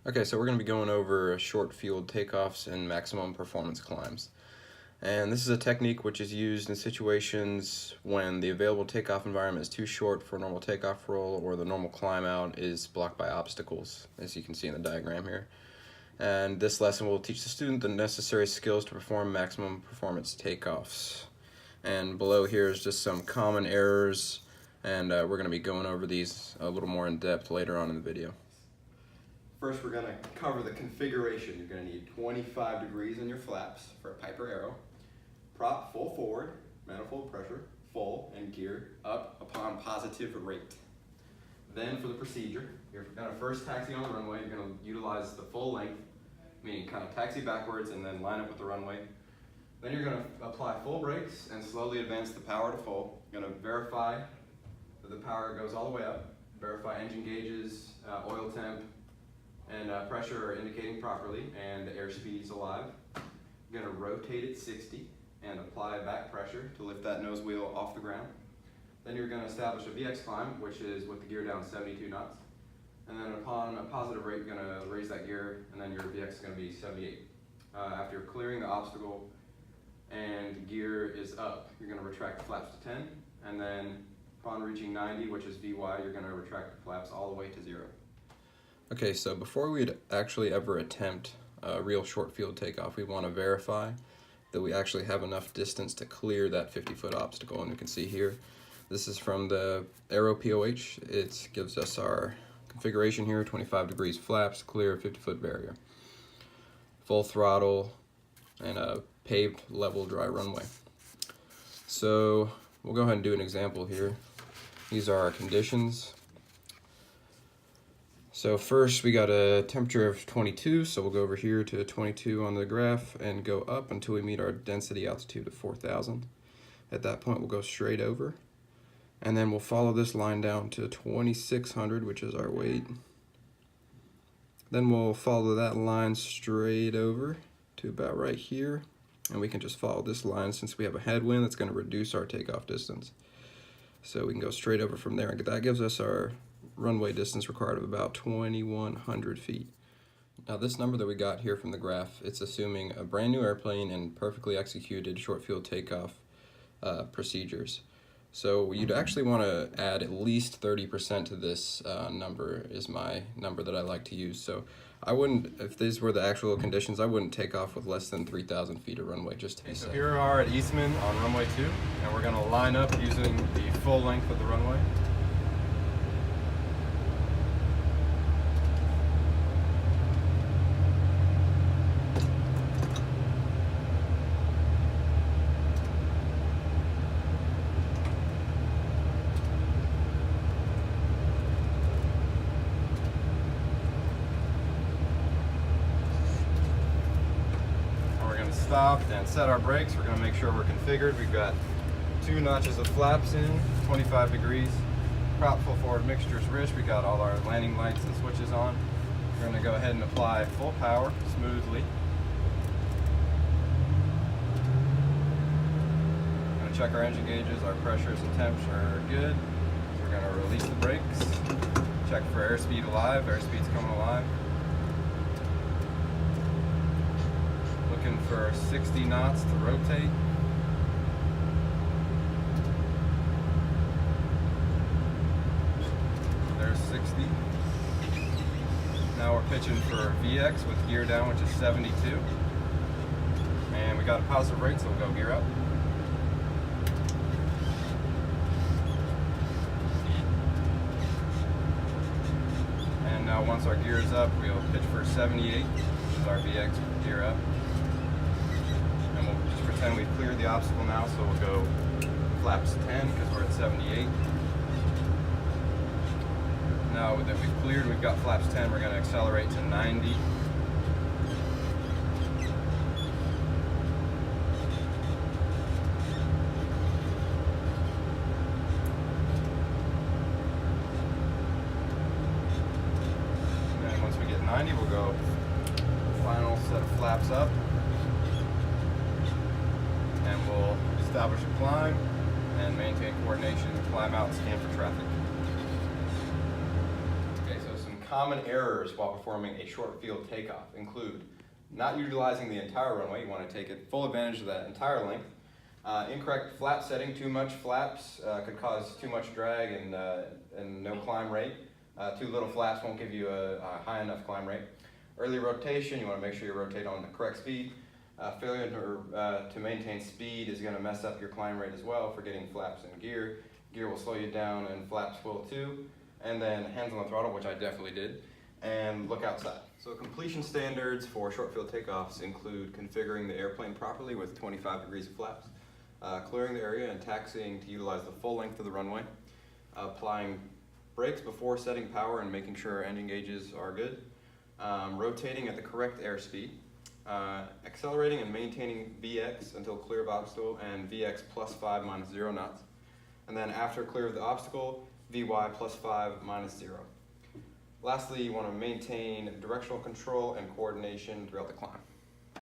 Okay, so we're going to be going over short field takeoffs and maximum performance climbs. And this is a technique which is used in situations when the available takeoff environment is too short for a normal takeoff roll, or the normal climb out is blocked by obstacles, as you can see in the diagram here. And this lesson will teach the student the necessary skills to perform maximum performance takeoffs. And below here is just some common errors, and we're going to be going over these a little more in depth later on in the video. First, we're going to cover the configuration. You're going to need 25 degrees in your flaps for a Piper arrow. Prop full forward, manifold pressure, full, and gear up upon positive rate. Then for the procedure, you're going to first taxi on the runway. You're going to utilize the full length, meaning kind of taxi backwards and then line up with the runway. Then you're going to apply full brakes and slowly advance the power to full. You're going to verify that the power goes all the way up, verify engine gauges, oil temp, and pressure are indicating properly, and the airspeed is alive. You're going to rotate it 60 and apply back pressure to lift that nose wheel off the ground. Then you're going to establish a VX climb, which is with the gear down 72 knots. And then upon a positive rate, you're going to raise that gear, and then your VX is going to be 78. After clearing the obstacle and gear is up, you're going to retract the flaps to 10, and then upon reaching 90, which is VY, you're going to retract the flaps all the way to 0. Okay, so before we'd actually ever attempt a real short field takeoff, we want to verify that we actually have enough distance to clear that 50-foot obstacle. And you can see here, this is from the Aero POH. It gives us our configuration here: 25 degrees flaps, clear 50-foot barrier, full throttle, and a paved level dry runway. So we'll go ahead and do an example here. These are our conditions. So first we got a temperature of 22, so we'll go over here to 22 on the graph and go up until we meet our density altitude of 4,000. At that point we'll go straight over, and then we'll follow this line down to 2,600, which is our weight. Then we'll follow that line straight over to about right here, and we can just follow this line since we have a headwind that's going to reduce our takeoff distance. So we can go straight over from there, and that gives us our runway distance required of about 2,100 feet. Now this number that we got here from the graph, it's assuming a brand new airplane and perfectly executed short field takeoff procedures. So you'd actually want to add at least 30% to this number, is my number that I like to use. So I wouldn't, if these were the actual conditions, I wouldn't take off with less than 3,000 feet of runway, just to be safe. So here we are at Eastman on runway 2, and we're going to line up using the full length of the runway. Stop and set our brakes. We're going to make sure we're configured. We've got 2 notches of flaps in, 25 degrees. Prop full forward mixtures rich. We got all our landing lights and switches on. We're going to go ahead and apply full power smoothly. We're going to check our engine gauges. Our pressures and temps are good. So we're going to release the brakes. Check for airspeed alive. Airspeed's coming alive. Looking for 60 knots to rotate. There's 60. Now we're pitching for VX with gear down, which is 72. And we got a positive rate, so we'll go gear up. And now once our gear is up, we'll pitch for 78, which is our VX with gear up. And we'll just pretend we've cleared the obstacle now, so we'll go flaps 10 because we're at 78. Now that we've cleared, we've got flaps 10, we're going to accelerate to 90. And once we get 90, we'll go final set of flaps up. And we'll establish a climb and maintain coordination, climb out, and scan for traffic. Okay, so some common errors while performing a short field takeoff include not utilizing the entire runway. You want to take full advantage of that entire length. Incorrect flap setting. Too much flaps could cause too much drag and no climb rate. Too little flaps won't give you a high enough climb rate. Early rotation. You want to make sure you rotate on the correct speed. Failure to maintain speed is going to mess up your climb rate as well for getting flaps in gear. Gear will slow you down and flaps will too. And then hands on the throttle, which I definitely did, and look outside. So completion standards for short field takeoffs include configuring the airplane properly with 25 degrees of flaps, clearing the area and taxiing to utilize the full length of the runway, applying brakes before setting power and making sure engine gauges are good, rotating at the correct airspeed, accelerating and maintaining VX until clear of obstacle and VX +5 - 0 knots. And then after clear of the obstacle, VY +5 - 0. Lastly, you want to maintain directional control and coordination throughout the climb.